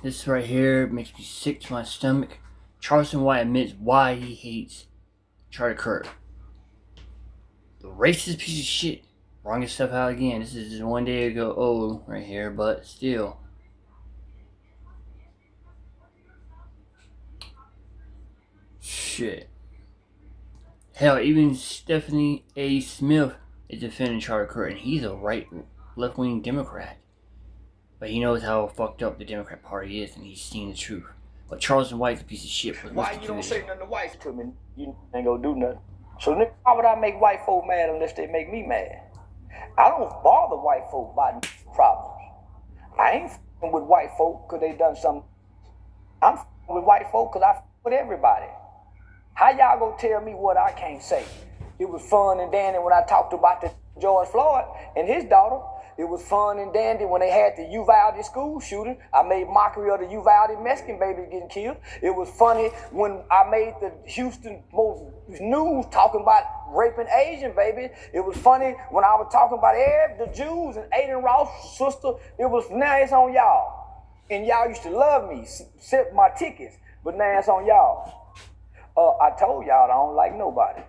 This right here makes me sick to my stomach. Charleston White admits why he hates Charlie Kirk. The racist piece of shit. Wrong stuff out again. This is just one day ago old right here, but still. Shit. Hell, even Stephanie A. Smith is defending Charlie Kirk, and he's a left-wing Democrat. But he knows how fucked up the Democrat Party is, and he's seen the truth. But Charleston White's a piece of shit. Why you don't say nothing to white to me? You ain't gonna do nothing. So nigga, why would I make white folk mad unless they make me mad? I don't bother white folk about problems. I ain't f***ing with white folk because they done something. I'm f***ing with white folk because I f*** with everybody. How y'all gonna tell me what I can't say? It was fun and dandy when I talked about the George Floyd and his daughter. It was fun and dandy when they had the Uvalde school shooting. I made mockery of the Uvalde Mexican baby getting killed. It was funny when I made the Houston news talking about raping Asian babies. It was funny when I was talking about the Jews and Aiden Ross' sister. Now it's on y'all. And y'all used to love me, set my tickets, but now it's on y'all. I told y'all I don't like nobody.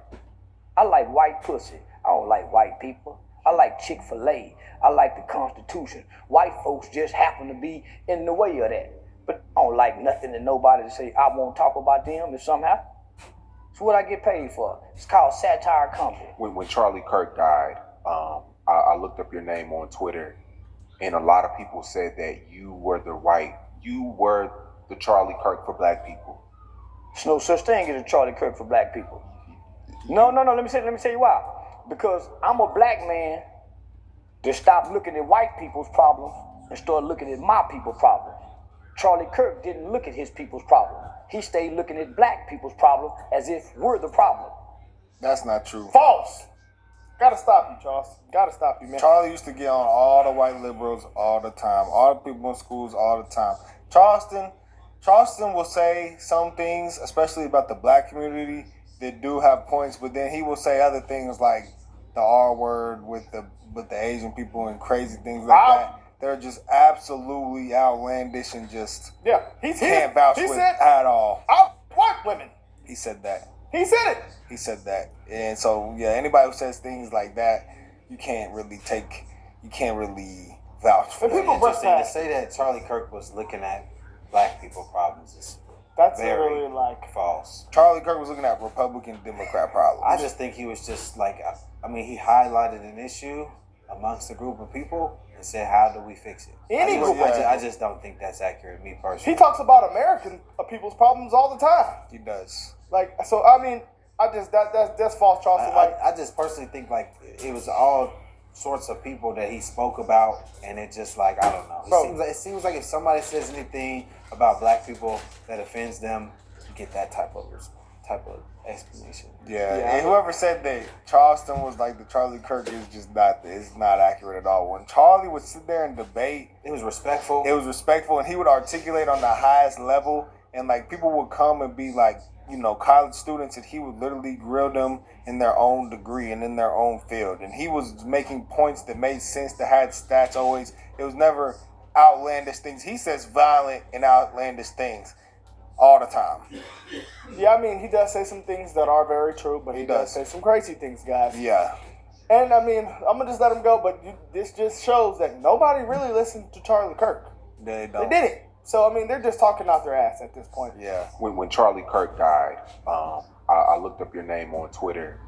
I like white pussy. I don't like white people. I like Chick-fil-A. I like the Constitution. White folks just happen to be in the way of that. But I don't like nothing and nobody to say I won't talk about them if something happens. It's what I get paid for. It's called satire comedy. When Charlie Kirk died, I looked up your name on Twitter, and a lot of people said that you were the Charlie Kirk for black people. There's no such thing as a Charlie Kirk for black people. No. Let me tell you why. Because I'm a black man that stopped looking at white people's problems and started looking at my people's problems. Charlie Kirk didn't look at his people's problem. He stayed looking at black people's problem as if we're the problem. That's not true. False. Gotta stop you, Charles. Gotta stop you, man. Charlie used to get on all the white liberals all the time, all the people in schools all the time. Charleston will say some things, especially about the black community, that do have points, but then he will say other things like the R word with the Asian people and crazy things like that. They're just absolutely outlandish and just can't vouch with at all. White women. He said that. He said it. He said that. And so anybody who says things like that, you can't really vouch for. People interesting to say that Charlie Kirk was looking at black people problems is really false. Charlie Kirk was looking at Republican Democrat problems. I just think he was just he highlighted an issue amongst a group of people and said, how do we fix it? I just don't think that's accurate, me personally. He talks about American people's problems all the time. He does. That's false, Charleston. I just personally think it was all sorts of people that he spoke about, and it just I don't know. It seems like if somebody says anything about black people that offends them, you get that type of explanation. Yeah, and whoever said that Charleston was like the Charlie Kirk is just it's not accurate at all. When Charlie would sit there and debate, it was respectful. And he would articulate on the highest level, and people would come and be college students, and he would literally grill them in their own degree and in their own field. And he was making points that made sense, that had stats always. It was never outlandish things. He says violent and outlandish things all the time. Yeah, he does say some things that are very true, but he does say some crazy things, guys. Yeah. And I'm going to just let him go, but this just shows that nobody really listened to Charlie Kirk. They don't. They didn't. So, they're just talking out their ass at this point. Yeah. When Charlie Kirk died, I looked up your name on Twitter,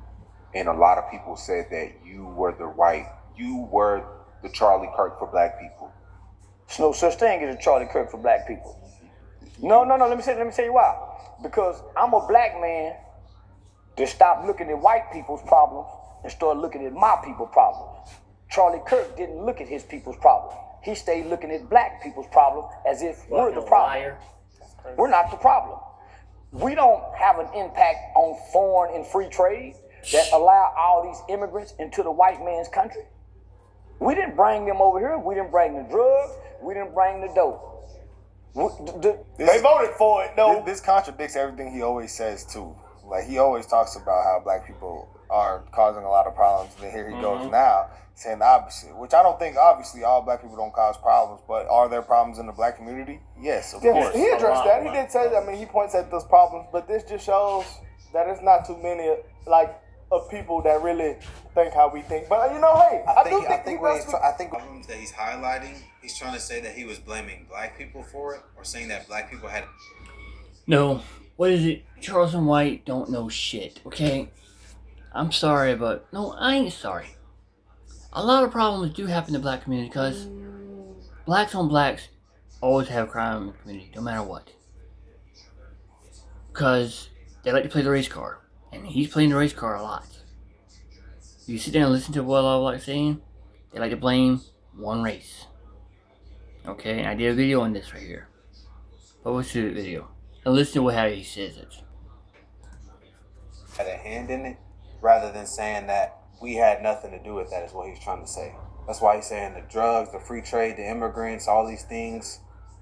and a lot of people said that you were the Charlie Kirk for black people. There's no such thing as a Charlie Kirk for black people. No. Let me tell you why. Because I'm a black man that stopped looking at white people's problems and started looking at my people's problems. Charlie Kirk didn't look at his people's problems. He stayed looking at black people's problem as if we're the problem. We're not the problem. We don't have an impact on foreign and free trade that allow all these immigrants into the white man's country. We didn't bring them over here. We didn't bring the drugs. We didn't bring the dope. They voted for it, though. This contradicts everything he always says, too. He always talks about how black people are causing a lot of problems. And then here he goes now saying the opposite, which I don't think, obviously, all black people don't cause problems, but are there problems in the black community? Yes, of course. He addressed that. He did say that. I mean, he points at those problems, but this just shows that it's not too many, of people that really think how we think. But, hey, I think problems that he's highlighting, he's trying to say that he was blaming black people for it, or saying that black people had... No. What is it? Charleston White don't know shit, okay? I'm sorry, but... No, I ain't sorry. A lot of problems do happen in the black community because blacks on blacks always have crime in the community, no matter what. Because they like to play the race card. And he's playing the race card a lot. You sit down and listen to what all like saying, they like to blame one race. Okay, and I did a video on this right here. But let's do the video. And listen to how he says it. Had a hand in it, rather than saying that we had nothing to do with that, is what he's trying to say. That's why he's saying the drugs, the free trade, the immigrants, all these things.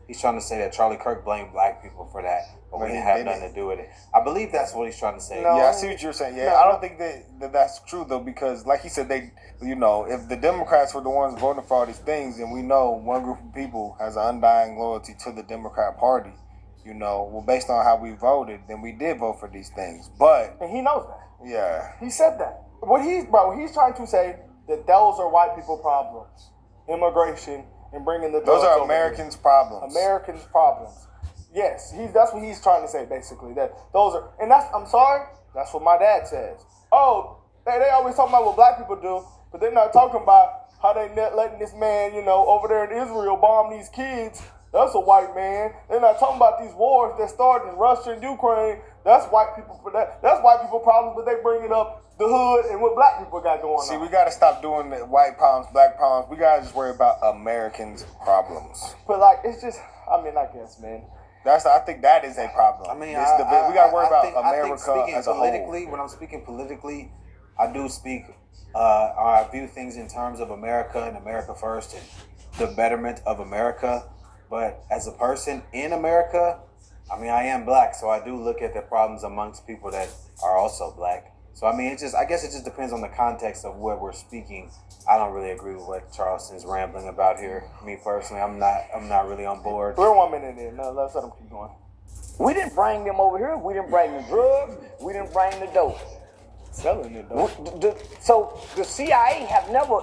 He's trying to say that Charlie Kirk blamed black people for that, but we didn't have nothing to do with it. I believe that's what he's trying to say. No, yeah, I see what you're saying. Yeah, I don't think that's true, though, because like he said, if the Democrats were the ones voting for all these things, and we know one group of people has an undying loyalty to the Democrat Party, based on how we voted, then we did vote for these things. And he knows that. Yeah. He said that. He's trying to say that those are white people problems. Immigration and bringing the drugs. Those are Americans' problems. Americans' problems. Yes, that's what he's trying to say, basically. That those are, and I'm sorry, that's what my dad says. Oh, they always talking about what black people do, but they're not talking about how they letting this man, over there in Israel bomb these kids. That's a white man. They're not talking about these wars that started in Russia and Ukraine. That's white people for that. That's white people problems, but they bringing up the hood and what black people got going on. See, we got to stop doing the white problems, black problems. We got to just worry about Americans' problems. But it's just, I guess, man. I think that is a problem. We got to worry about America as a whole. When I'm speaking politically, I do speak, I view things in terms of America and America first and the betterment of America. But as a person in America, I am black, so I do look at the problems amongst people that are also black. So I guess it just depends on the context of what we're speaking. I don't really agree with what Charleston's rambling about here. Me personally, I'm not really on board. We're 1 minute in. No, let's let him keep going. We didn't bring them over here. We didn't bring the drugs. We didn't bring the dope. Selling it though. So the CIA have never.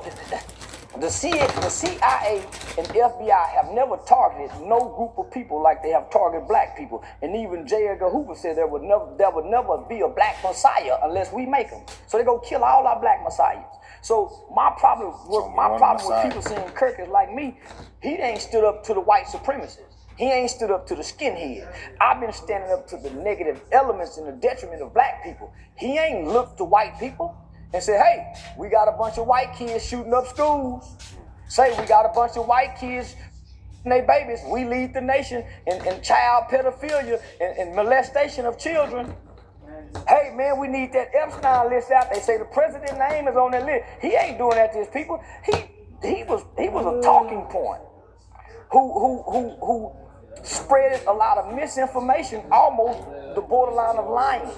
The CIA and FBI have never targeted no group of people like they have targeted black people. And even J. Edgar Hoover said there would never be a black messiah unless we make them. So they go kill all our black messiahs. So my problem with people saying Kirk is like me, he ain't stood up to the white supremacists. He ain't stood up to the skinhead. I've been standing up to the negative elements and the detriment of black people. He ain't looked to white people and said, hey, we got a bunch of white kids shooting up schools. Say we got a bunch of white kids and they babies. We lead the nation in child pedophilia and molestation of children. Hey, man, we need that Epstein list out. They say the president's name is on that list. He ain't doing that to his people. He was a talking point who spread a lot of misinformation, almost the borderline of lying.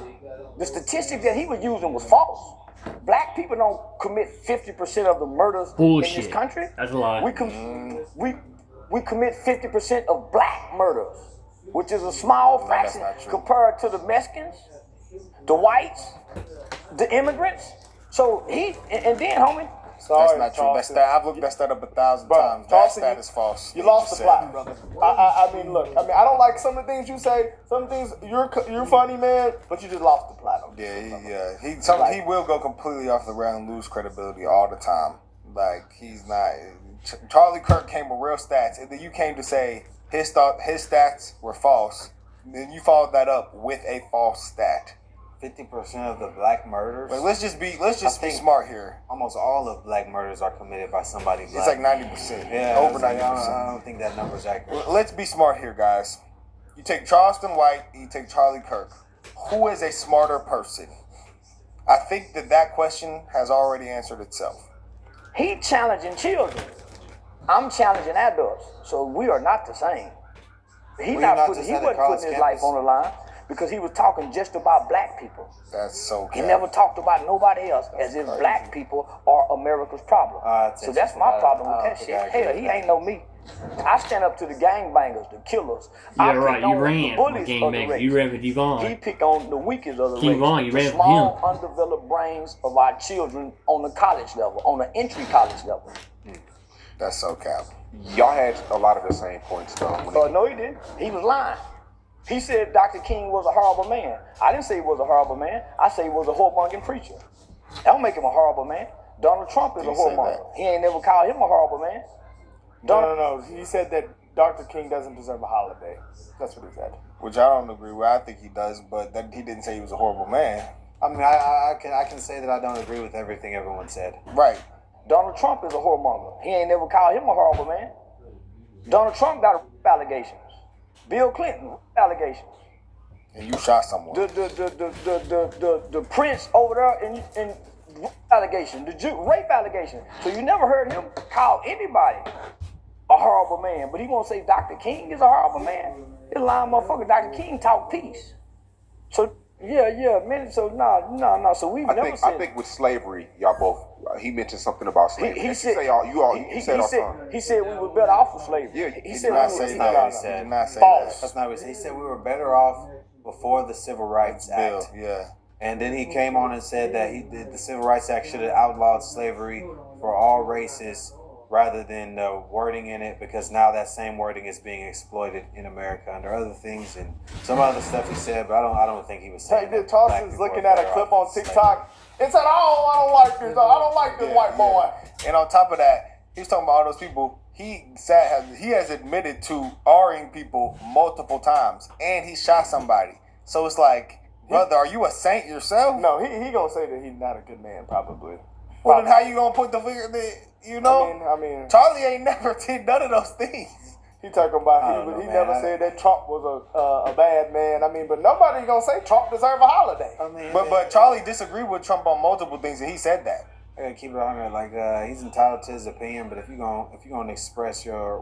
The statistic that he was using was false. Black people don't commit 50% of the murders in this country. That's a lie. We commit 50% of black murders, which is a small fraction compared to the Mexicans, the whites, the immigrants. So and then, homie. Sorry, that's not true. I've looked that stat up 1,000 times. That stat is false. You lost the plot, brother. I don't like some of the things you say. Some things you're funny, man, but you just lost the plot. He will go completely off the ground and lose credibility all the time. Like he's not. Charlie Kirk came with real stats, and then you came to say his stats were false. Then you followed that up with a false stat. 50% of the black murders. Wait, let's just be smart here. Almost all of black murders are committed by somebody black. It's like 90%. Yeah, over 90%. I don't think that number's accurate. Let's be smart here, guys. You take Charleston White, you take Charlie Kirk. Who is a smarter person? I think that question has already answered itself. He challenging children. I'm challenging adults. So we are not the same. He wasn't putting his life on the line. because he was talking just about black people. That's so He cap. never talked about nobody else as if black people are America's problem. So that's my problem with that shit. Hell, he ain't no me. I stand up to the gangbangers, the killers. Yeah, I pick right. You on the ran from bullies of the gangbangers. race. You ran for Devon. He picked on the weakest of the race. Devon, you the ran for small, him. undeveloped brains of our children on the college level, on the entry college level. That's so cap. Y'all had a lot of the same points though. No, he didn't. He was lying. He said Dr. King was a horrible man. I didn't say he was a horrible man. I say he was a whoremongering preacher. That don't make him a horrible man. Donald Trump is a whoremonger. He ain't never called him a horrible man. No. He said that Dr. King doesn't deserve a holiday. That's what he said. Which I don't agree with. I think he does, but that, he didn't say he was a horrible man. I mean, I can say that I don't agree with everything everyone said. Right. Donald Trump is a whoremonger. He ain't never called him a horrible man. Donald Trump got rape allegations. Bill Clinton rape allegations. And you shot someone. The prince over there in rape allegation, the Jew rape allegation. So you never heard him call anybody a horrible man, but he won't say Dr. King is a horrible man. This lying motherfucker, Dr. King talk peace. So yeah, man. So no. So we've never said. I think with slavery, y'all both. He mentioned something about slavery. He said you said he said we were better off with slavery. Yeah, he he said did not we say were- He not what he He said. did not say False. That's not what he said. He said we were better off before the Civil Rights that. Act. Bill, yeah. And then he came on and said that the Civil Rights Act should have outlawed slavery for all races rather than the wording in it, because now that same wording is being exploited in America under other things and some other stuff he said, but I don't think he was saying Hey, that Charleston's black people looking are at a better clip off on with TikTok and said, I don't like this. I don't like this white boy. And on top of that, he was talking about all those people. He has admitted to R-ing people multiple times, and he shot somebody. So it's like, brother, are you a saint yourself? No, he gonna say that he's not a good man, probably. Well, then how you gonna put the figure that, you know? I mean, Charlie ain't never did none of those things. he talking about I don't know, he man. never said that Trump was a bad man. I mean, but nobody gonna say Trump deserve a holiday. I mean, But Charlie disagreed with Trump on multiple things, and he said that. I gotta keep it on there. Like he's entitled to his opinion, but if you're gonna express your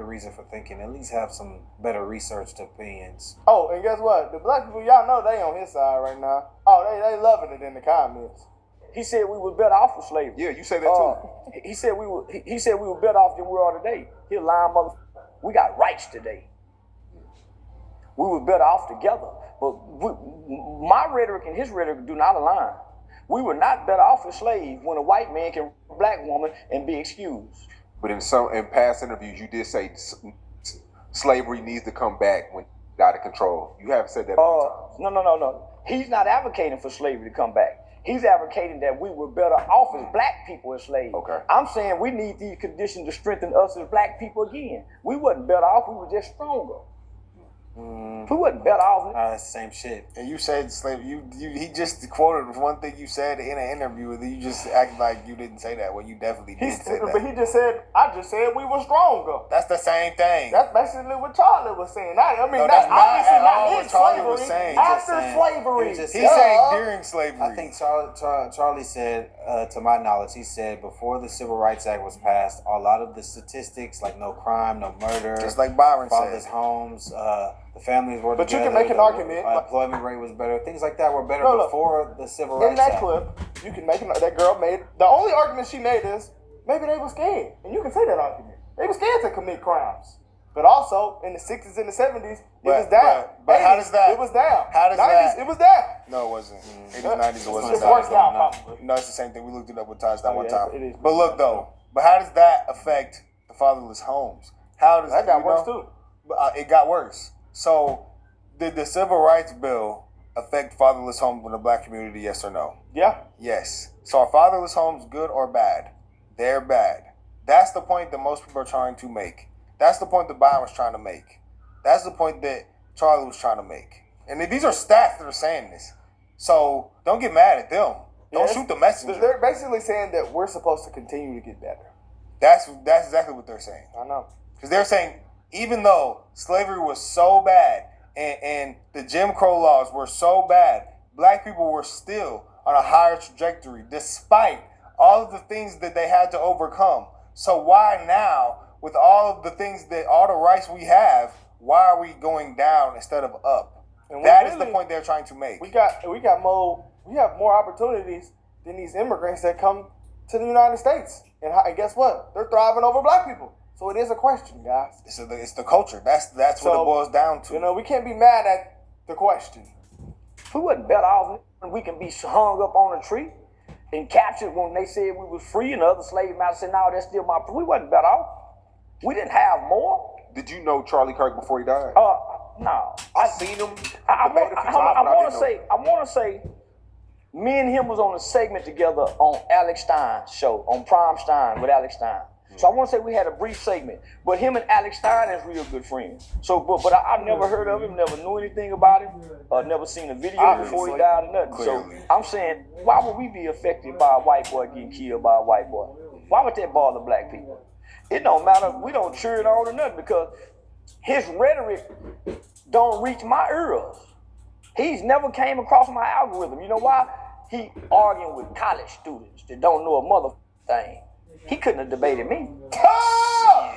reason for thinking, at least have some better researched opinions. Oh, and guess what? The black people, y'all know they on his side right now. Oh, they loving it in the comments. He said we was better off with slavery. Yeah, you say that too. He said we were better off than we are today. He a lying mother. We got rights today. We were better off together. But my rhetoric and his rhetoric do not align. We were not better off as slaves when a white man can rape a black woman and be excused. But in past interviews, you did say slavery needs to come back when it's out of control. You haven't said that. No. He's not advocating for slavery to come back. He's advocating that we were better off as black people as slaves. Okay. I'm saying we need these conditions to strengthen us as black people again. We wasn't better off, we were just stronger. We wasn't better off. Same shit. And you said slave. He just quoted one thing you said in an interview, and then you just act like you didn't say that. Well, you definitely did say But that. he just said, I just said we were stronger. That's the same thing. That's basically what Charlie was saying. I mean, No, that's that's not obviously at not all in what Charlie slavery. was saying. After Just saying. slavery. He was just He's saying- saying during slavery. I think Charlie said, to my knowledge, he said before the Civil Rights Act was passed, a lot of the statistics, like no crime, no murder, Just like Byron fathers' said. homes, the families were But you together, can make an the argument, but- Employment rate was better. Things like that were better No, look. before the Civil In Rights that Act. clip, you can make that girl made the only argument she made is maybe they were scared, and you can say that argument. They were scared to commit crimes, but also in the 60s and the 70s, it was down. But how 80s, does that? It was down. How does 90s, that? it was down. No, it wasn't. 80s, 90s, it wasn't. It's worse now, probably. No, it's the same thing. We looked it up with Touchdown Oh, one yeah, time. it is. But look though, how does that affect the fatherless homes? How does That got you worse know? too. But, it got worse. So, did the Civil Rights Bill affect fatherless homes in the black community? Yes or no? Yeah. Yes. So, are fatherless homes good or bad? They're bad. That's the point that most people are trying to make. That's the point that Byron was trying to make. That's the point that Charlie was trying to make. And these are stats that are saying this. So don't get mad at them. Don't Yes. shoot the messenger. They're basically saying that we're supposed to continue to get better. That's exactly what they're saying. I know. Because they're saying even though slavery was so bad and the Jim Crow laws were so bad, black people were still on a higher trajectory despite all of the things that they had to overcome. So why now, with all of the things all the rights we have, why are we going down instead of up? And That is the point they're trying to make. We have more opportunities than these immigrants that come to the United States. And guess what? They're thriving over black people. So it is a question, guys. It's the culture. That's what it boils down to. You know, we can't be mad at the question. We wasn't better off when we can be hung up on a tree and captured when they said we was free and the other slave masters said, no, that's still my... We wasn't better off. We didn't have more. Did you know Charlie Kirk before he died? No. I seen him. I want to say, me and him was on a segment together on Alex Stein's show, on Prime Stein with Alex Stein. So I want to say we had a brief segment, but him and Alex Stein is real good friends. So, but I never heard of him, never knew anything about him, never seen a video before he died or nothing. Clearly. So I'm saying, why would we be affected by a white boy getting killed by a white boy? Why would that bother black people? It don't matter. We don't cheer it on or nothing because his rhetoric don't reach my ears. He's never came across my algorithm. You know why? He arguing with college students that don't know a mother thing. He couldn't have debated me.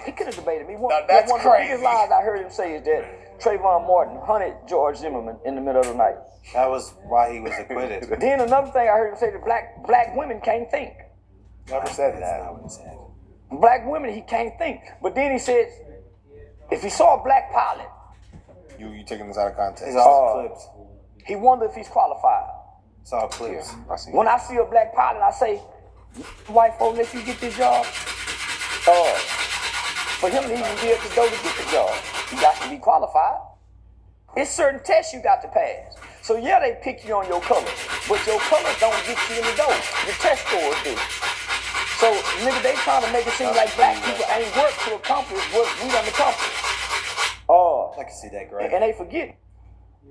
He couldn't have debated me. One of the biggest lies I heard him say is that Trayvon Martin hunted George Zimmerman in the middle of the night. That was why he was acquitted. Then another thing I heard him say that black women can't think. Never said that. That's not what he said. Black women, he can't think. But then he said, if he saw a black pilot, You taking this out of context. It's all clips. he wondered if he's qualified. It's all clips. When I see a black pilot, I say, white folk let you get this job? For him to even be able to go to get the job, you got to be qualified. It's certain tests you got to pass. So yeah, they pick you on your color, but your color don't get you in the door. Your test scores do. So nigga, they trying to make it seem like black people ain't work to accomplish what we done accomplished. I can see that, Greg. And they forget.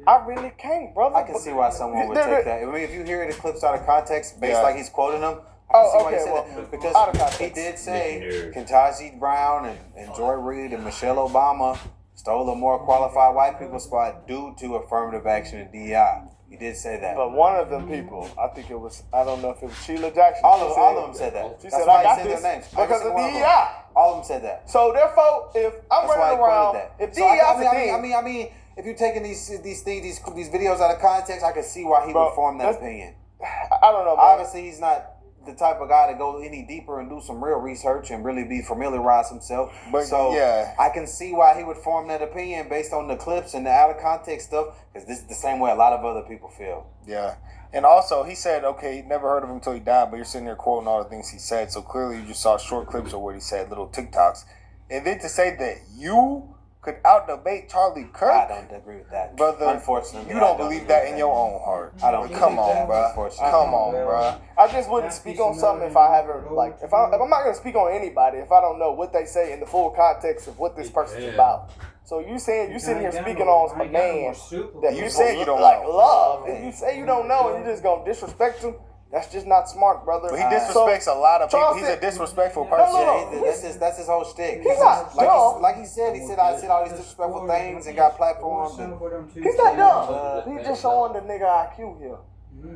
I really can't, brother. I can see why someone would take that. I mean, if you hear the clips out of context, based like he's quoting them, I can see why he said that. Because he did say Kentucky Brown and Joy Reid and Michelle Obama stole a more qualified white people spot due to affirmative action and DEI. He did say that. But one of them people, I think it was, I don't know if it was Sheila Jackson. All of them said that. She That's said, why I got he said this their names. because of Every single one DEI. All of them said that. So therefore, if I'm That's why running he around, quoted that. if So DEI is a thing, I mean, if you're taking these videos out of context, I can see why he would form that opinion. I don't know, man. Obviously, he's not the type of guy to go any deeper and do some real research and really be familiarize himself. But so yeah, I can see why he would form that opinion based on the clips and the out of context stuff, because this is the same way a lot of other people feel. Yeah. And also, he said, okay, he never heard of him until he died, but you're sitting there quoting all the things he said, so clearly you just saw short clips of what he said, little TikToks. And then to say that you could out-debate Charlie Kirk? I don't agree with that. Brother, unfortunately, you don't believe that in your own heart. I don't Come believe on, that, bro. unfortunately. Come on, bro. I just wouldn't speak on something if I haven't, like, if I'm not going to speak on anybody if I don't know what they say in the full context of what this person's about. So you saying you sitting here speaking on a man that You said you don't like know. love, and you say you don't know, and you just gonna disrespect him. That's just not smart, brother. But he disrespects a lot of people. He's a Charleston- disrespectful No, person. no, no. That's his whole shtick. He's not dumb. Like he said I said all these disrespectful things and got platforms. And, He's not dumb. He's just showing the nigga IQ here.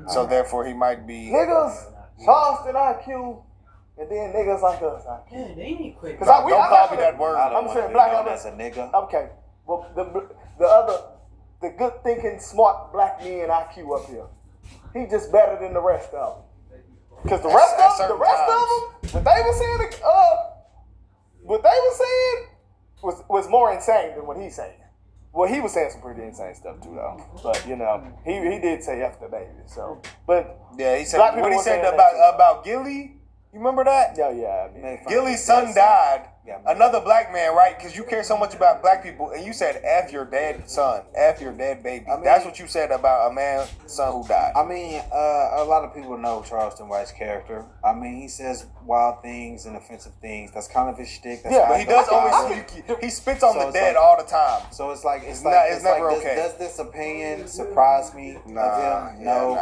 So therefore, he might be. Niggas, Charleston IQ, and then niggas like us IQ. Yeah, they need quick. Cause I- Don't call me that word. I don't I'm want saying to be black known women- as a nigga. Okay, well the good thinking, smart black men IQ up here. He just better than the rest of them. Cause the rest At of certain them, what they were saying, was more insane than what he's saying. Well, he was saying some pretty insane stuff too, though. But you know, he did say F the baby. So, but Yeah, he said black people what he were said saying that too. about Gilly. You remember that? Yeah, I mean, Gilly's son died. Another black man, right? Because you care so much about black people, and you said F your dead son, F your dead baby. I mean- That's what you said about a man's son who died. I mean, a lot of people know Charleston White's character. I mean, he says wild things and offensive things. That's kind of his shtick. That's Yeah, how But he does always goes. he spits on So the it's dead like- all the time. So it's like It's never like, okay. Does this opinion surprise me of him? No.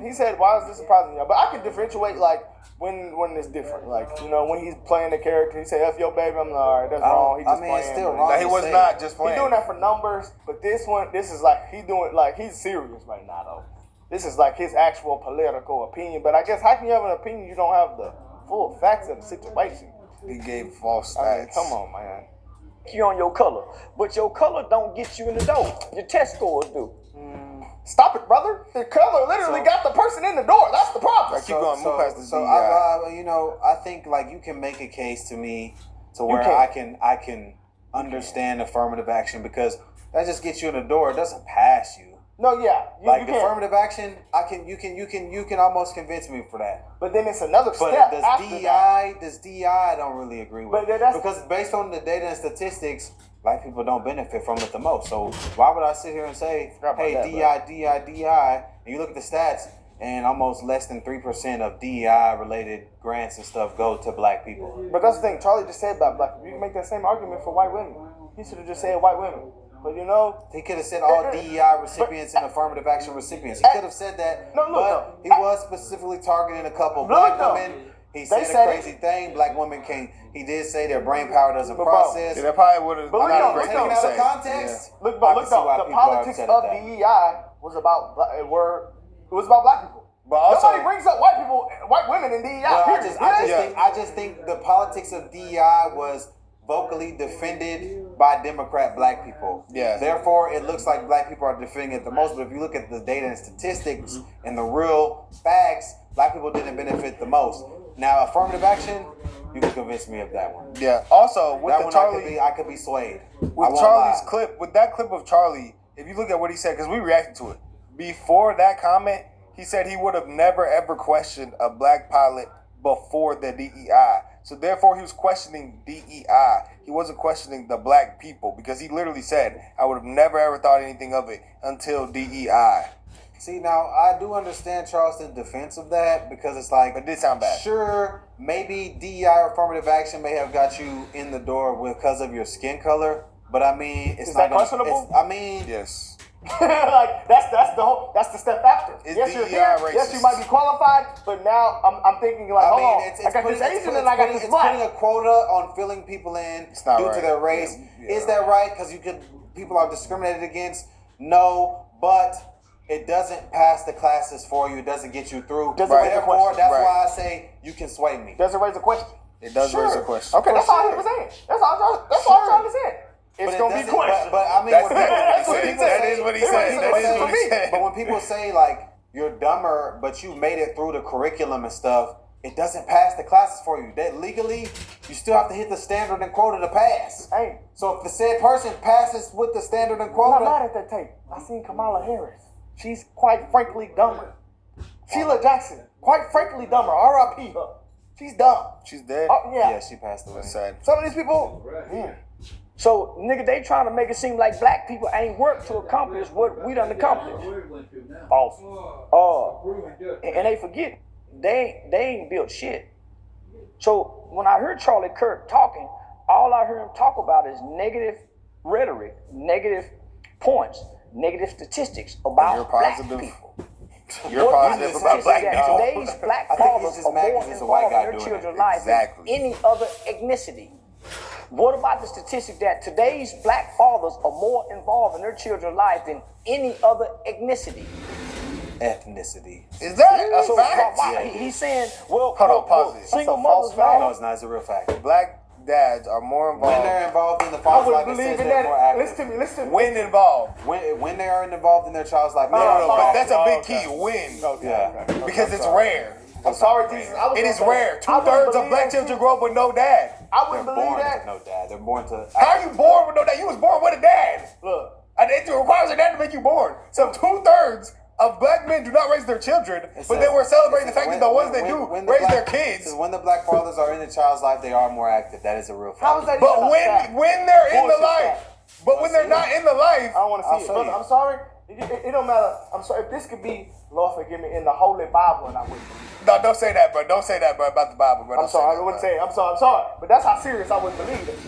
He said, why is this surprising you? But I can differentiate like when it's different. Like, you know, when he's playing the character, he say F your baby, I'm like, all right, that's wrong. He just playing. it's still but- wrong. Now, he to was say. not just He playing. doing that for numbers, but this is like he's serious right now though. This is like his actual political opinion. But I guess how can you have an opinion you don't have the full facts of the situation? He gave false I mean, stats. come on, man. you on your color, but your color don't get you in the door. Your test scores do. Stop it, brother. The color literally got the person in the door. That's the problem. Keep going. Move past the So DEI. I think like you can make a case to me to where I can understand affirmative action because that just gets you in the door. It doesn't pass you. No, yeah. Like you affirmative action, you can almost convince me for that. But then it's another But step does after DEI? Does DEI? I don't really agree with. But that's, because based on the data and statistics, black people don't benefit from it the most. So why would I sit here and say, hey, DEI, and you look at the stats, and almost less than 3% of DEI-related grants and stuff go to black people. But that's the thing Charlie just said about black people. You can make that same argument for white women. He should have just said white women. But you know, he could have said all DEI recipients and affirmative action recipients. He could have said that, but he was specifically targeting a couple black women. He said a crazy thing. Black women can't. He did say their brain power doesn't process. Yeah, that probably would have. But taken out of context. Yeah. Look, the politics of DEI was about black people. But also, nobody brings up white women in DEI. I just think the politics of DEI was vocally defended by Democrat black people. Yeah. Therefore, it looks like black people are defending it the most. But if you look at the data and statistics and the real facts, black people didn't benefit the most. Now, affirmative action, you can convince me of that one. Yeah. Also, with that the one, Charlie, I could be swayed. With Charlie's clip, with that clip of Charlie, if you look at what he said, because we reacted to it before that comment, he said he would have never ever questioned a black pilot before the DEI. So therefore, he was questioning DEI. He wasn't questioning the black people because he literally said, "I would have never ever thought anything of it until DEI." See, now I do understand Charleston's defense of that because it's like, it did sound bad. Sure, maybe DEI or affirmative action may have got you in the door because of your skin color, but I mean, it's not questionable. Yes. Like that's the step after. Yes, you're here. Racist. Yes, you might be qualified, but now I'm thinking like, I got this Asian and I got this black. It's putting a quota on filling people in due to their race. Yeah. Is that right? Because people are discriminated against. No, but it doesn't pass the classes for you. It doesn't get you through. Therefore, that's why I say you can sway me. Does it raise a question? It does raise a question. Okay, that's all he was saying. That's all I'm trying to say. It's going to be questioned. But I mean, that is what he said. But when people say, like, you're dumber, but you made it through the curriculum and stuff, it doesn't pass the classes for you. That legally, you still have to hit the standard and quota to pass. Hey. So if the said person passes with the standard and quota. I'm not mad at that tape. I seen Kamala Harris. She's quite frankly dumber. Sheila Jackson, quite frankly dumber. R.I.P. her. She's dumb. She's dead? Yeah, she passed away. Sad. Some of these people, So, nigga, they trying to make it seem like black people ain't worked to accomplish what we done accomplished. False. And they forget, they ain't built shit. So, when I heard Charlie Kirk talking, all I heard him talk about is negative rhetoric, negative points, negative statistics about black people. You're positive about black people. Today's black fathers are more involved in their children's lives than any other ethnicity. What about the statistic that today's black fathers are more involved in their children's lives than any other ethnicity? Is that a fact? He's saying, well, pause it. Single mothers now. No, it's not. It's a real fact. Black dads are more involved. When they're involved in the father's life, it says they're more active. Listen to me. When involved. When they are involved in their child's life. No, but that's a big key. When. Yeah. Because it's rare. I'm sorry, Jesus. It is rare. 2/3 of black children grow up with no dad. I wouldn't believe that. No dad. They're born to. How are you born with no dad? You was born with a dad. Look. And it requires a dad to make you born. So 2/3 of black men do not raise their children, but then we're celebrating the fact that the ones that do raise their kids. When the black fathers are in the child's life, they are more active. That is a real fact. How is that? But when they're in the life, but when they're not in the life, I don't want to see it. Brother, I'm sorry. It don't matter. I'm sorry. If this could be, Lord forgive me, in the Holy Bible, and I would. No, don't say that, bro. Don't say that, bro, about the Bible, bro. I'm sorry. I wouldn't say it. I'm sorry. But that's how serious I wouldn't believe it.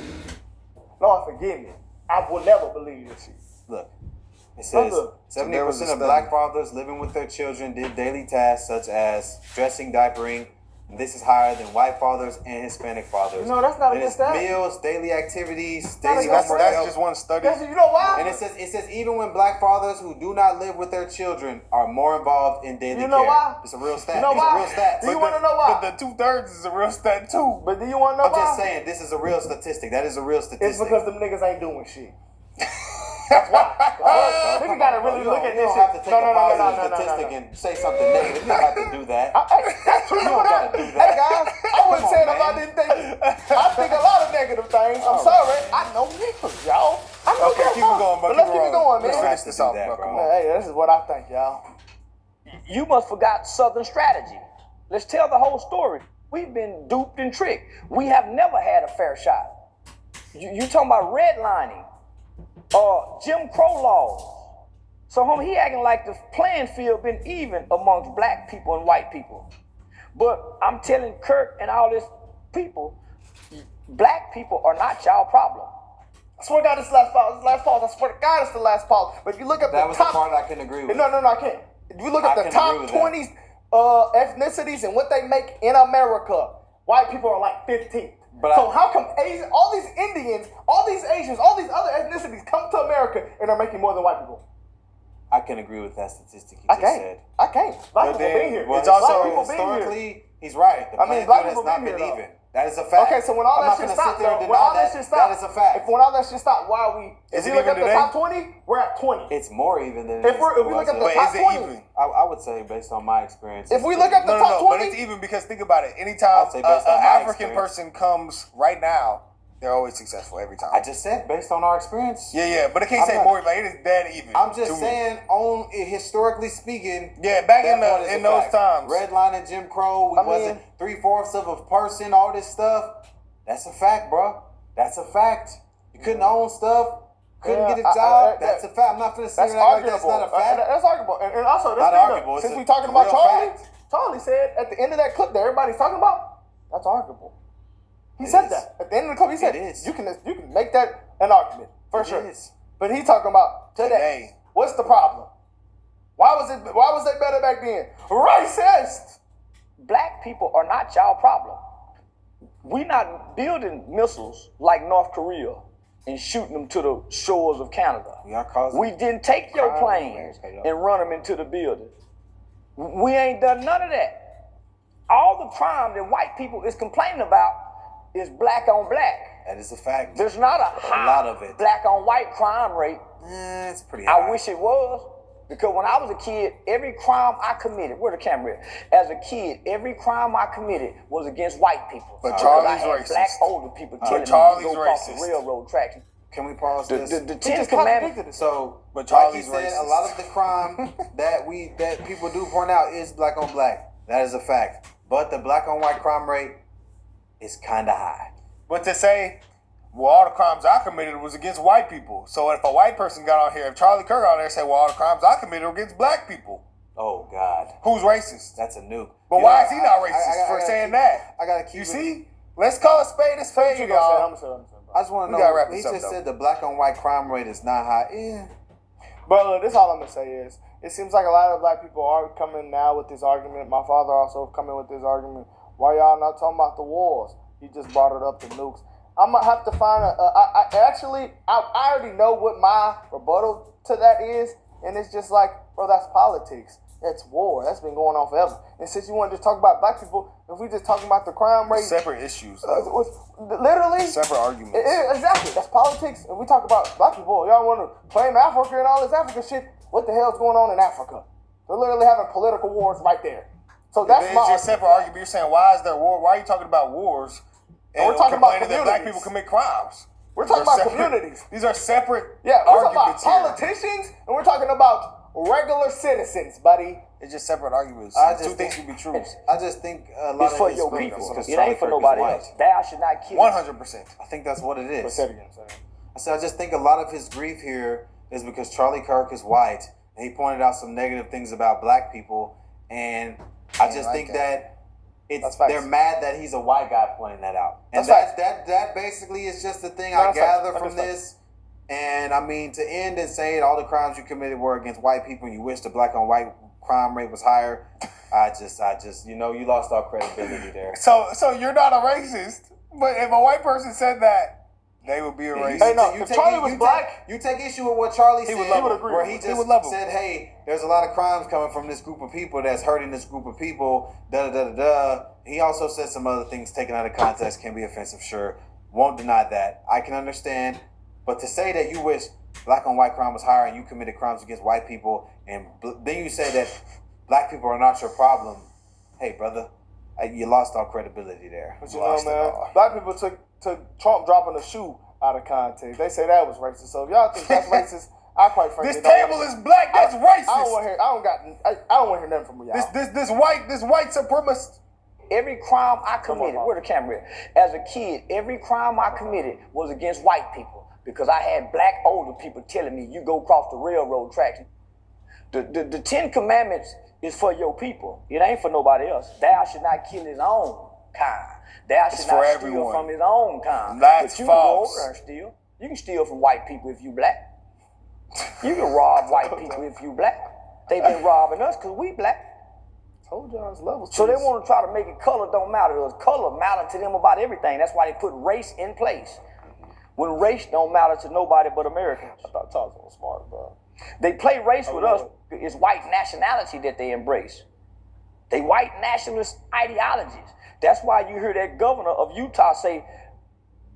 Lord forgive me. I will never believe this shit. Look. It says 70% of black fathers living with their children did daily tasks such as dressing, diapering, This is higher than white fathers and Hispanic fathers. No, that's not and against it's that. meals, daily activities, That's daily That's homework. just one study. You know why? And it says even when black fathers who do not live with their children are more involved in daily You know care. why? It's a real stat. You know It's why? a real stat. Do you want to know why? But the 2/3 is a real stat too. But do you want to know I'm why? just saying this is a real statistic. That is a real statistic. It's because them niggas ain't doing shit. That's why. Nigga gotta really look at You this don't shit. have to take a positive statistic and say something negative. You don't have to do that. That's true. You don't gotta do Hey that. guys, I wouldn't say it if I didn't think it. I think a lot of negative things. I'm sorry. I know niggas, y'all. I know Okay, keep it going, but but let's keep it going, man. Let's finish this off, that, bro. bro. Come on. Hey, this is what I think, y'all. You must forgot Southern strategy. Let's tell the whole story. We've been duped and tricked. We have never had a fair shot. You talking about redlining, Jim Crow laws. So, homie, he acting like the playing field been even amongst black people and white people. But I'm telling Kirk and all this people, black people are not y'all problem. I swear to God, this is last pause. I swear to God, it's the last pause. But if you look at That the was top, the part I can agree with. No, I can't. If you look at I the can top agree with 20 ethnicities and what they make in America, white people are like 15th. But So how come all these Indians, all these Asians, all these other ethnicities come to America and are making more than white people? I can agree with that statistic you I just can't. said. I can't. Black But people then- been here. Well, It's also black people been here. historically, he's right. The I mean, playing black field has people not been been here, though. even. That is a fact. Okay, so when all I'm that not shit gonna stopped, sit there and when all deny that shit stopped, that is a fact. when all that shit stopped, why are we? If Is it you look even at the today? top 20, we're at 20. It's more even than it If is we look at the But top is it 20, even? I would say based on my experience. if we look at the No, top 20, but it's even because think about it. Anytime I'd say an based on my African experience. person comes right now, they're always successful every time. I just said based on our experience. Yeah, but I can't I'm say not- more. Like it is dead even. I'm to just me. saying, historically speaking. Yeah, back that in part is a those fact. times. Redlining, Jim Crow, we I mean- wasn't 3/4 of a person, all this stuff. That's a fact, bro. That's a fact. You couldn't own stuff, couldn't Yeah, get a job. that- that's a fact. I'm not gonna say that's that like arguable. that's not a fact. That's arguable. And also, this Not thing, arguable, since it's we a talking about real Charlie, fact. Charlie said at the end of that clip that everybody's talking about, that's arguable. He It said is. that at the end of the clip. He said It is. you can make that an argument for It sure. is. But he talking about today. Today. What's the problem? Why was it better back then? Racist. Black people are not y'all problem. We're not building missiles like North Korea and shooting them to the shores of Canada. We are causing. We didn't take your crime planes in America, and run them into the building. We ain't done none of that. All the crime that white people is complaining about is black on black. That is a fact. There's not a high lot of it. black on white crime rate. It's pretty high. I wish it was. Because when I was a kid, every crime I committed, where the camera is? As a kid, every crime I committed was against white people. But Because Charlie's I had racist. black older people telling me Charlie's to go across the racist. railroad tracks. Can we pause this? The He Ten just Commandments. contradicted us. So, But like Charlie's you said, racist. a lot of the crime that people do point out is black on black. That is a fact. But the black on white crime rate is kind of high. But to say, well, all the crimes I committed was against white people. So if a white person got on here, if Charlie Kirk got on there and said, well, all the crimes I committed were against black people, Oh God, who's racist? that's a nuke. But You why know, is he not I racist for gotta saying keep- that? I gotta keep. You it- see? Let's call a spade, y'all. I'm sorry. I just want We to gotta know. wrap He this up, just though. said the black on white crime rate is not high. Yeah. But this all I'm gonna say is, it seems like a lot of black people are coming now with this argument. My father also coming with this argument. Why y'all not talking about the wars? He just brought it up, the nukes. I'm gonna have to find I already know what my rebuttal to that is, and it's just like, bro, that's politics. That's war. That's been going on forever. And since you want to just talk about black people, if we just talking about the crime rate, Separate issues. literally, Separate arguments. exactly. That's politics. And we talk about black people. Y'all want to claim Africa and all this African shit. What the hell's going on in Africa? They're literally having political wars right there. So that's It's my just separate argument. You're saying, why is there war? Why are you talking about wars? And we're talking about complaining that black communities. people commit crimes. We're talking These are about separate- communities. These are separate Yeah, we're talking about arguments here. politicians, and we're talking about regular citizens, buddy. It's just separate arguments. I Two just things think- can be true. I just think a lot It's of for his your speakers, people. because It Charlie ain't for Kirk is nobody white. else. Thou should not kill. 100%. I think that's what it is. Say it again, say it again. I said I just think a lot of his grief here is because Charlie Kirk is white, and he pointed out some negative things about black people, and I just like think that. that That's facts. they're mad that he's a white guy pointing that out, and That's that basically is just the thing No, I that's facts. gather That's from facts. this. And I mean, to end and saying all the crimes you committed were against white people, and you wish the black on white crime rate was higher. I just, you know, you lost all credibility there. So you're not a racist, but if a white person said that, they would be a racist. Hey, no, if Charlie was black, you take issue with what Charlie said, he would agree. where he just said, hey, there's a lot of crimes coming from this group of people that's hurting this group of people, da-da-da-da-da. He also said some other things taken out of context can be offensive, sure. Won't deny that. I can understand. But to say that you wish black on white crime was higher and you committed crimes against white people, and then you say that black people are not your problem, hey, brother, you lost all credibility there. But you know, man, black people took Trump dropping a shoe out of context. They say that was racist. So if y'all think that's racist, I quite frankly this table is black. That's racist. I don't want to hear nothing from y'all. This white supremacist. Every crime I committed, where the camera is? As a kid, every crime I committed was against white people because I had black older people telling me, you go cross the railroad tracks. The 10 Commandments is for your people. It ain't for nobody else. Thou should not kill his own kind. Thou should not steal from his own kind. That's but you false. can go over there and steal. You can steal from white people if you black. You can rob white people if you black. They've been robbing us because we black. Told y'all it's levels. So they want to try to make it color don't matter to us. Color matter to them about everything. That's why they put race in place. When race don't matter to nobody but Americans. I thought Charles was smart, bro. They play race with us. It's white nationality that they embrace. They white nationalist ideologies. That's why you hear that governor of Utah say,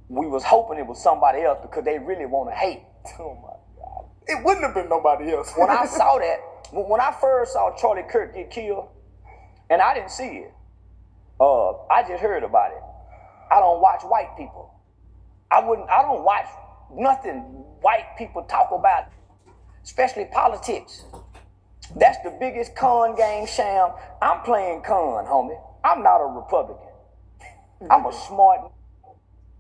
we was hoping it was somebody else because they really want to hate. Oh my God. It wouldn't have been nobody else. When I saw that, when I first saw Charlie Kirk get killed, and I didn't see it, I just heard about it. I don't watch white people. I don't watch nothing white people talk about, especially politics. That's the biggest con game sham. I'm playing con, homie. I'm not a Republican. I'm a smart.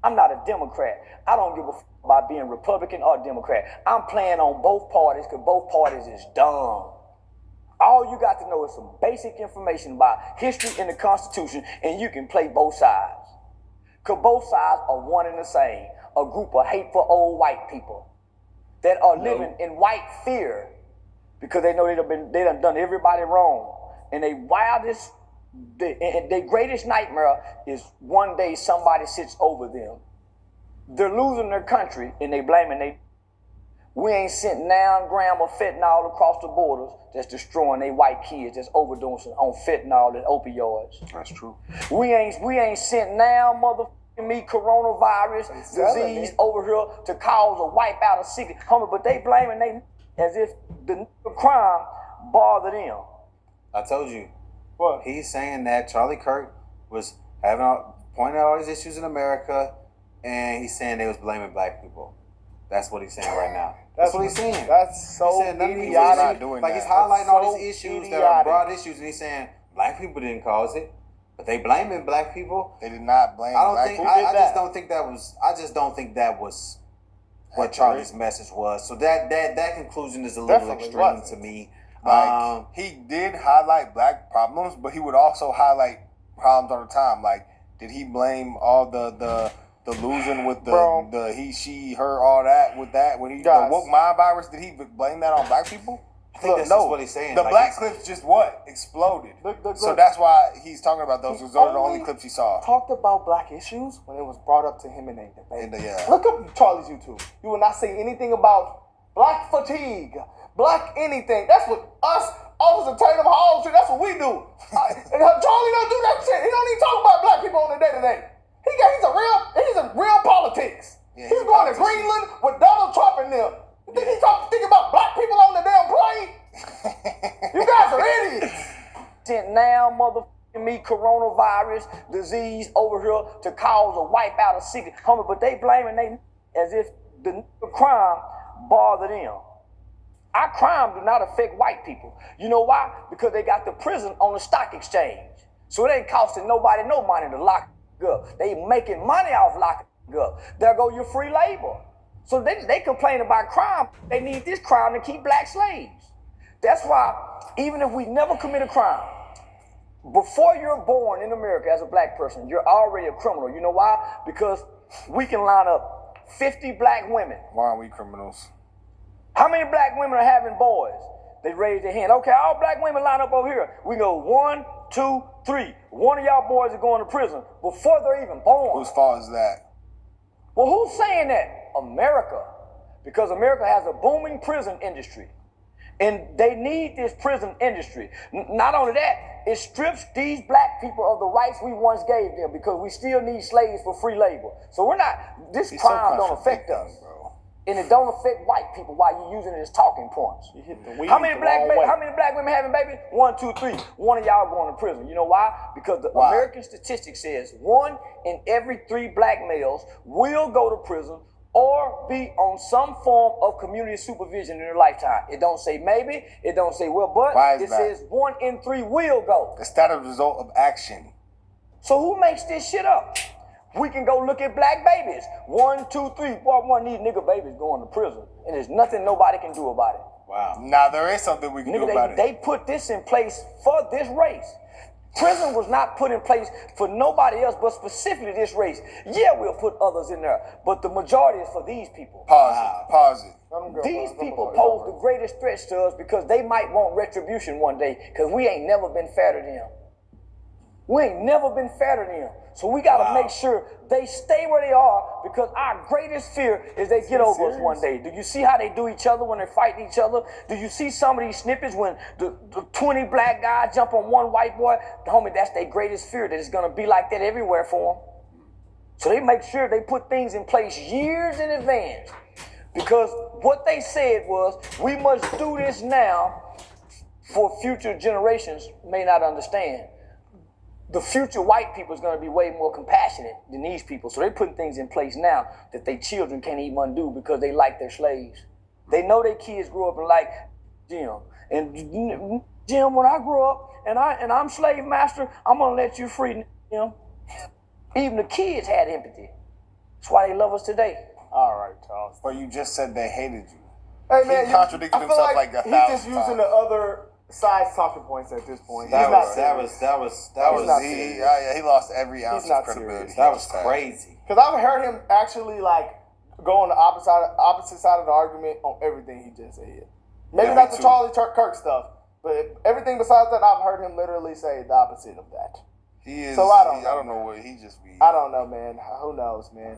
I'm not a Democrat. I don't give a f about being Republican or Democrat. I'm playing on both parties because both parties is dumb. All you got to know is some basic information about history and the Constitution, and you can play both sides. Because both sides are one and the same. A group of hateful old white people that are living in white fear because they know they done everybody wrong. And their greatest nightmare is one day somebody sits over them. They're losing their country and they blaming we ain't sent 9 grams of fentanyl across the borders that's destroying they white kids that's overdosing on fentanyl and opioids. That's true. We ain't sent now motherfucking me coronavirus disease over here to cause a wipe out of sick homie, but they blaming they as if the crime bother them. I told you. What? He's saying that Charlie Kirk was pointing out all these issues in America, and he's saying they was blaming black people. That's what he's saying right now. That's what he's saying. That's so he's saying idiotic. He's highlighting all these issues that are broad issues, and he's saying black people didn't cause it, but they blaming black people. They did not blame black people. I just don't think that was what Charlie's message was. So that conclusion is a little extreme to me. Like, he did highlight black problems, but he would also highlight problems all the time. Like, did he blame all the losing with the he, she, her, all that with that? When he the woke mind virus, did he blame that on black people? I think that's just what he's saying. The black clips just exploded. So that's why he's talking about those. Those are the only clips he saw. Talked about black issues when it was brought up to him in a debate. Yeah. Look up Charlie's YouTube. You will not say anything about black fatigue, black anything. That's what us, Officer Tatum Hall, that's what we do. And Charlie don't do that shit. He don't even talk about black people on the day-to-day. He's a real politics. Yeah, he's going to Greenland with Donald Trump and them. You think he's thinking about black people on the damn plane? You guys are idiots. Now, motherfucking me, coronavirus disease over here to cause a wipe out of sick homie, but they blaming they as if the crime bother them. Our crime do not affect white people. You know why? Because they got the prison on the stock exchange. So it ain't costing nobody no money to lock up. They making money off locking up. There go your free labor. So they complain about crime. They need this crime to keep black slaves. That's why even if we never commit a crime, before you're born in America as a black person, you're already a criminal. You know why? Because we can line up 50 black women. Why are we criminals? How many black women are having boys? They raise their hand. Okay, all black women line up over here. We go 1, 2, 3. One of y'all boys are going to prison before they're even born. Whose fault is that? Well, who's saying that? America. Because America has a booming prison industry. And they need this prison industry. Not only that, it strips these black people of the rights we once gave them because we still need slaves for free labor. So we're not, this crime don't affect us. Bro. And it don't affect white people while you're using it as talking points. How many black women having babies? 1, 2, 3. One of y'all going to prison. You know why? Because the American statistic says 1 in every 3 black males will go to prison or be on some form of community supervision in their lifetime. It don't say maybe, it don't say well, but it says 1 in 3 will go. Is that a result of action? So who makes this shit up? We can go look at black babies. 1, 2, 3. Boy, one of these nigga babies going to prison. And there's nothing nobody can do about it. Wow. Now there is something we can do about it. They put this in place for this race. Prison was not put in place for nobody else, but specifically this race. Yeah, we'll put others in there, but the majority is for these people. Pause it. These people pose the greatest threats to us because they might want retribution one day because we ain't never been fair to them. We ain't never been fair to them. So we got to make sure they stay where they are because our greatest fear is they get over us one day. Do you see how they do each other when they're fighting each other? Do you see some of these snippets when the 20 black guys jump on one white boy? Homie, that's their greatest fear, that it's going to be like that everywhere for them. So they make sure they put things in place years in advance because what they said was, we must do this now for future generations may not understand. The future white people is going to be way more compassionate than these people. So they're putting things in place now that their children can't even undo because they like their slaves. They know their kids grew up and like Jim. And Jim, when I grow up and I'm slave master, I'm going to let you free, Jim. Even the kids had empathy. That's why they love us today. All right, Charles. But you just said they hated you. Hey, man, he contradicted himself like a thousand times. He's just using the other side's talking points at this point. He lost every ounce of credibility. That was crazy. Because I've heard him actually like go on the opposite side of the argument on everything he just said. Maybe not the Charlie Kirk stuff, but everything besides that, I've heard him literally say the opposite of that. He is. So I don't know what he just be. I don't know, man. Who knows, man?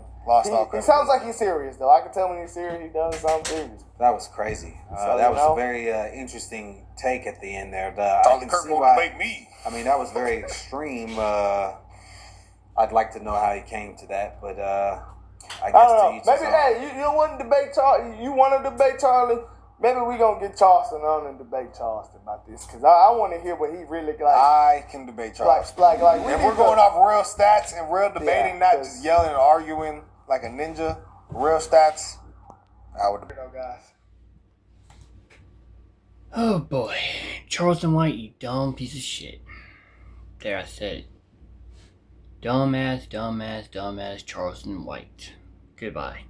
He sounds like he's serious, though. I can tell when he's serious. He does sound serious. That was crazy. That was a very interesting take at the end there. Charlie Kirk won't debate me. I mean, that was very extreme. I'd like to know how he came to that, but I guess to each his own. Maybe, hey, you want to debate Charlie? You want to debate Charlie? Maybe we gonna get Charleston on and debate Charleston about this because I want to hear what he really like. I can debate Charleston. Like if we're going off real stats and real debating, not just yelling and arguing like a ninja. Real stats. I would debate. Guys. Oh boy, Charleston White, you dumb piece of shit. There, I said it. Dumbass, Charleston White. Goodbye.